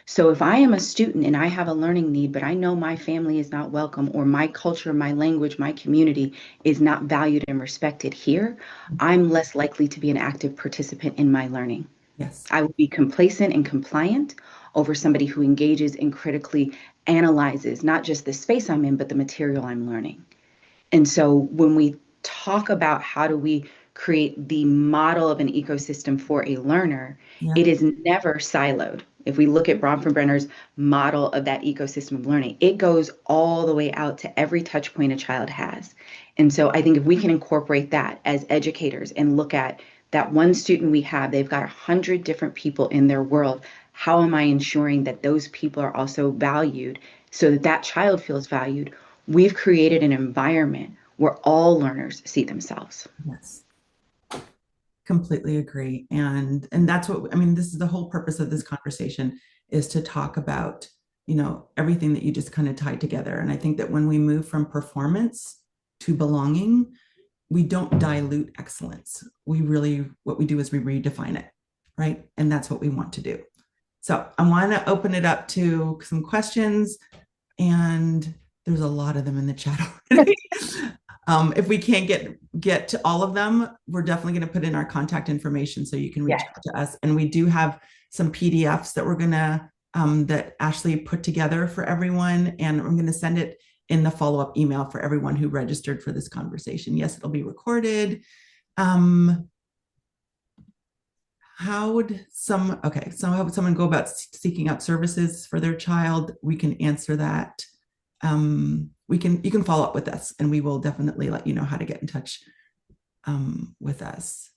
So if I am a student and I have a learning need, but I know my family is not welcome, or my culture, my language, my community is not valued and respected here, I'm less likely to be an active participant in my learning. Yes. I will be complacent and compliant over somebody who engages and critically analyzes not just the space I'm in, but the material I'm learning. And so when we talk about how do we create the model of an ecosystem for a learner, Yeah. it is never siloed. If we look at Bronfenbrenner's model of that ecosystem of learning, it goes all the way out to every touch point a child has. And so I think if we can incorporate that as educators and look at that one student we have, they've got 100 different people in their world. How am I ensuring that those people are also valued so that that child feels valued? We've created an environment where all learners see themselves. Yes. Completely agree. And that's what, this is the whole purpose of this conversation, is to talk about everything that you just kind of tied together. And I think that when we move from performance to belonging, we don't dilute excellence. What we do is we redefine it, right? And that's what we want to do. So I want to open it up to some questions, and there's a lot of them in the chat already. If we can't get to all of them, we're definitely going to put in our contact information so you can reach out to us. And we do have some PDFs that we're going to that Ashley put together for everyone, and I'm going to send it in the follow-up email for everyone who registered for this conversation. Yes, it'll be recorded. How would someone go about seeking out services for their child? We can answer that. You can follow up with us, and we will definitely let you know how to get in touch with us.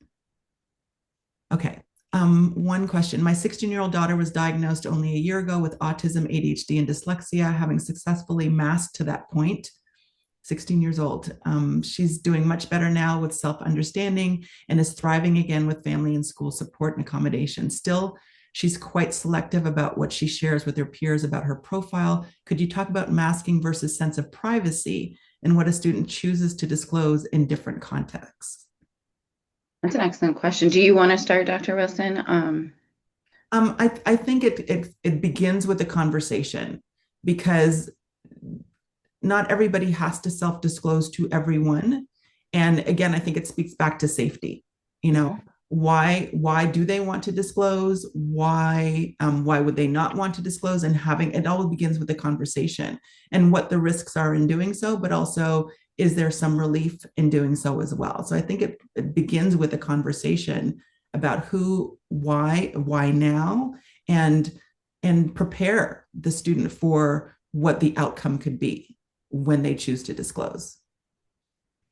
Okay. One question. My 16-year-old daughter was diagnosed only a year ago with autism, ADHD, and dyslexia, having successfully masked to that point. 16 years old. She's doing much better now with self-understanding and is thriving again with family and school support and accommodation. Still, she's quite selective about what she shares with her peers about her profile. Could you talk about masking versus sense of privacy and what a student chooses to disclose in different contexts? That's an excellent question. Do you want to start, Dr. Wilson? I think it begins with a conversation, because not everybody has to self-disclose to everyone. And again, I think it speaks back to safety. Why do they want to disclose? Why would they not want to disclose? And it all begins with a conversation and what the risks are in doing so, but also, is there some relief in doing so as well? So I think it begins with a conversation about why now, and prepare the student for what the outcome could be when they choose to disclose.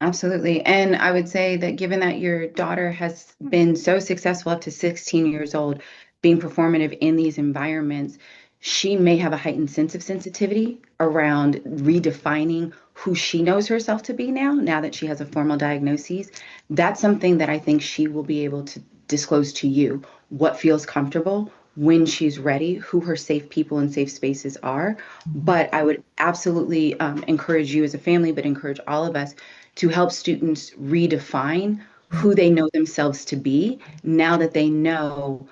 Absolutely. And I would say that given that your daughter has been so successful up to 16 years old, being performative in these environments, she may have a heightened sense of sensitivity around redefining who she knows herself to be now that she has a formal diagnosis. That's something that I think she will be able to disclose to you, what feels comfortable, when she's ready, who her safe people and safe spaces are. But I would absolutely encourage you as a family, but encourage all of us to help students redefine who they know themselves to be, now that they know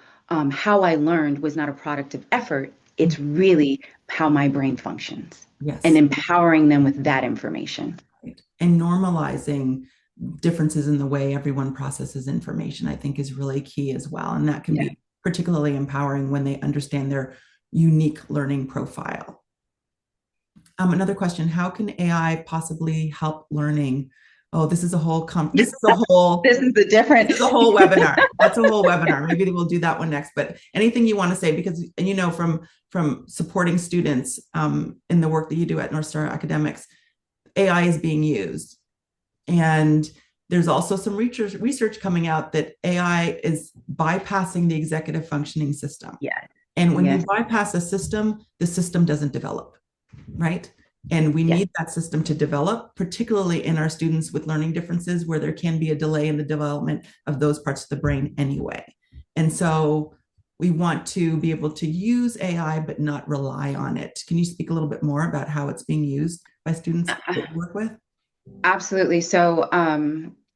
how I learned was not a product of effort. It's really how my brain functions. Yes. And empowering them with that information. Right. And normalizing differences in the way everyone processes information, I think, is really key as well. And that can be particularly empowering when they understand their unique learning profile. Another question: how can AI possibly help learning? Oh, this is a whole this is the webinar. That's a whole webinar. Maybe we'll do that one next. But anything you want to say, because from supporting students in the work that you do at North Star Academics, AI is being used, and there's also some research coming out that AI is bypassing the executive functioning system. Yeah. And when you bypass a system, the system doesn't develop, right? And we need that system to develop, particularly in our students with learning differences, where there can be a delay in the development of those parts of the brain anyway. And so we want to be able to use AI, but not rely on it. Can you speak a little bit more about how it's being used by students that you work with? Absolutely. So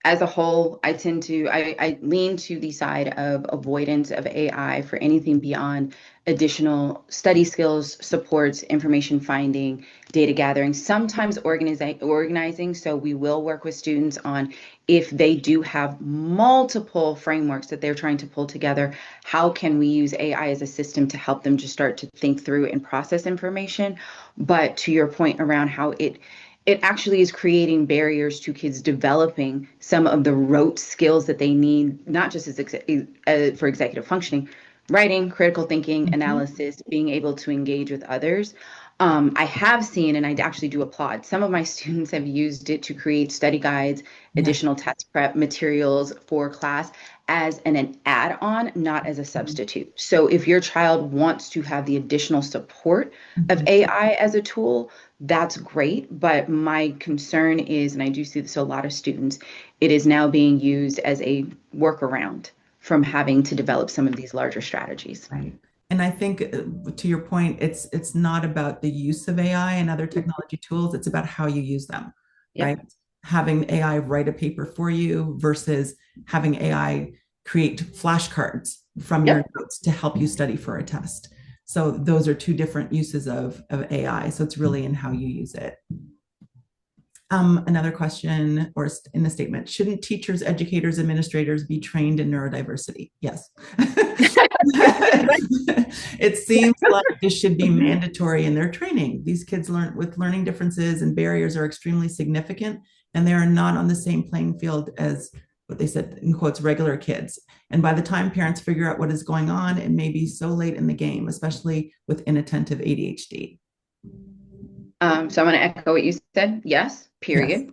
as a whole, I lean to the side of avoidance of AI for anything beyond additional study skills, supports, information finding, data gathering, sometimes organizing. So we will work with students on, if they do have multiple frameworks that they're trying to pull together, how can we use AI as a system to help them just start to think through and process information? But to your point around how it actually is creating barriers to kids developing some of the rote skills that they need, not just for executive functioning, writing, critical thinking, analysis, being able to engage with others. I have seen, and I actually do applaud, some of my students have used it to create study guides, additional test prep materials for class as an add-on, not as a substitute. So if your child wants to have the additional support of AI as a tool, that's great. But my concern is, and I do see this with a lot of students, it is now being used as a workaround from having to develop some of these larger strategies. Right. And I think to your point, it's not about the use of AI and other technology tools. It's about how you use them, right? Yep. Having AI write a paper for you versus having AI create flashcards from your Yep. notes to help you study for a test. So those are two different uses of AI. So it's really in how you use it. Another question or in the statement, shouldn't teachers, educators, administrators be trained in neurodiversity? Yes. It seems like this should be mandatory in their training. These kids learn with learning differences and barriers are extremely significant, and they are not on the same playing field as what they said in quotes regular kids. And by the time parents figure out what is going on, it may be so late in the game, especially with inattentive ADHD. So I'm going to echo what you said. Yes, Yes. period.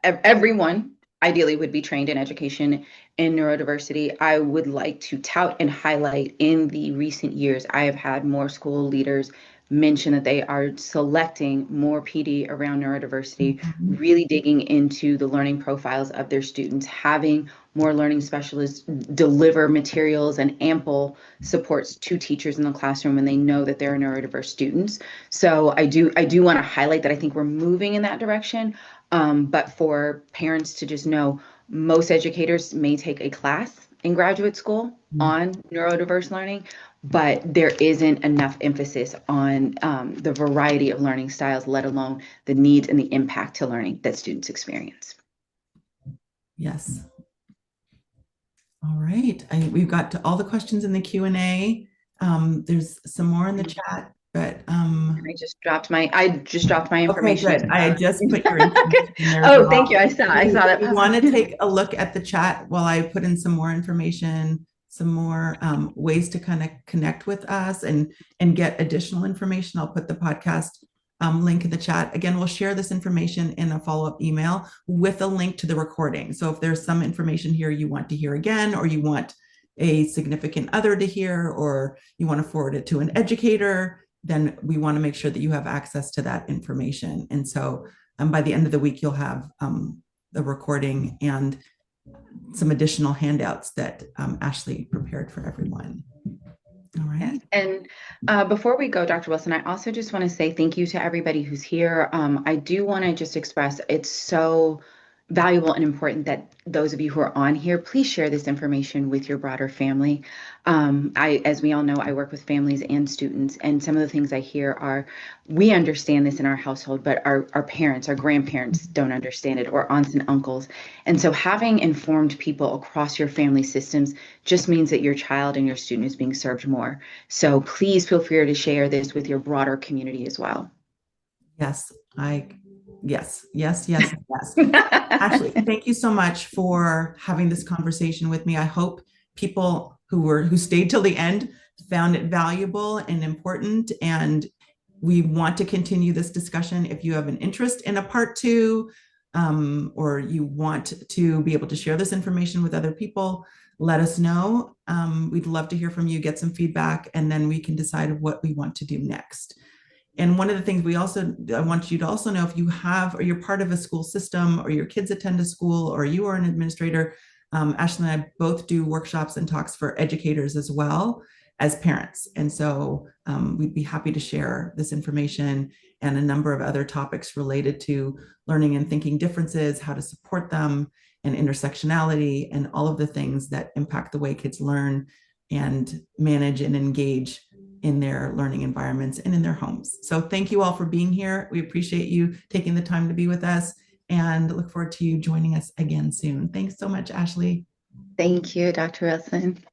Everyone ideally would be trained in education in neurodiversity. I would like to tout and highlight in the recent years, I have had more school leaders mention that they are selecting more PD around neurodiversity, Mhm. really digging into the learning profiles of their students, having more learning specialists deliver materials and ample supports to teachers in the classroom when they know that they're neurodiverse students. So I do want to highlight that I think we're moving in that direction. But for parents to just know, most educators may take a class in graduate school on neurodiverse learning, but there isn't enough emphasis on the variety of learning styles, let alone the needs and the impact to learning that students experience. Yes. All right. We've got all the questions in the Q&A. There's some more in the chat, but I just dropped my okay, information. good. I just put your information in there as Oh, thank you. well. I saw If that you pop want up. to take a look at the chat while I put in some more information, some more ways to kind of connect with us and get additional information, I'll put the podcast link in the chat. Again, we'll share this information in a follow-up email with a link to the recording. So if there's some information here you want to hear again, or you want a significant other to hear, or you want to forward it to an educator, then we want to make sure that you have access to that information. And so by the end of the week, you'll have the recording and some additional handouts that Ashley prepared for everyone. All Yes. right. And before we go, Dr. Wilson, I also just want to say thank you to everybody who's here. I do want to just express it's so valuable and important that those of you who are on here, please share this information with your broader family. As we all know, I work with families and students, and some of the things I hear are, we understand this in our household, but our parents, our grandparents don't understand it, or aunts and uncles. And so having informed people across your family systems just means that your child and your student is being served more. So please feel free to share this with your broader community as well. Yes, yes. Ashley, thank you so much for having this conversation with me. I hope people who stayed till the end found it valuable and important. And we want to continue this discussion. If you have an interest in a part two, or you want to be able to share this information with other people, let us know. We'd love to hear from you, get some feedback, and then we can decide what we want to do next. And one of the things I want you to also know, if you have, or you're part of a school system, or your kids attend a school, or you are an administrator, Ashley and I both do workshops and talks for educators as well as parents. And so we'd be happy to share this information and a number of other topics related to learning and thinking differences, how to support them, and intersectionality, and all of the things that impact the way kids learn and manage and engage in their learning environments and in their homes. So thank you all for being here. We appreciate you taking the time to be with us and look forward to you joining us again soon. Thanks so much, Ashley. Thank you, Dr. Wilson.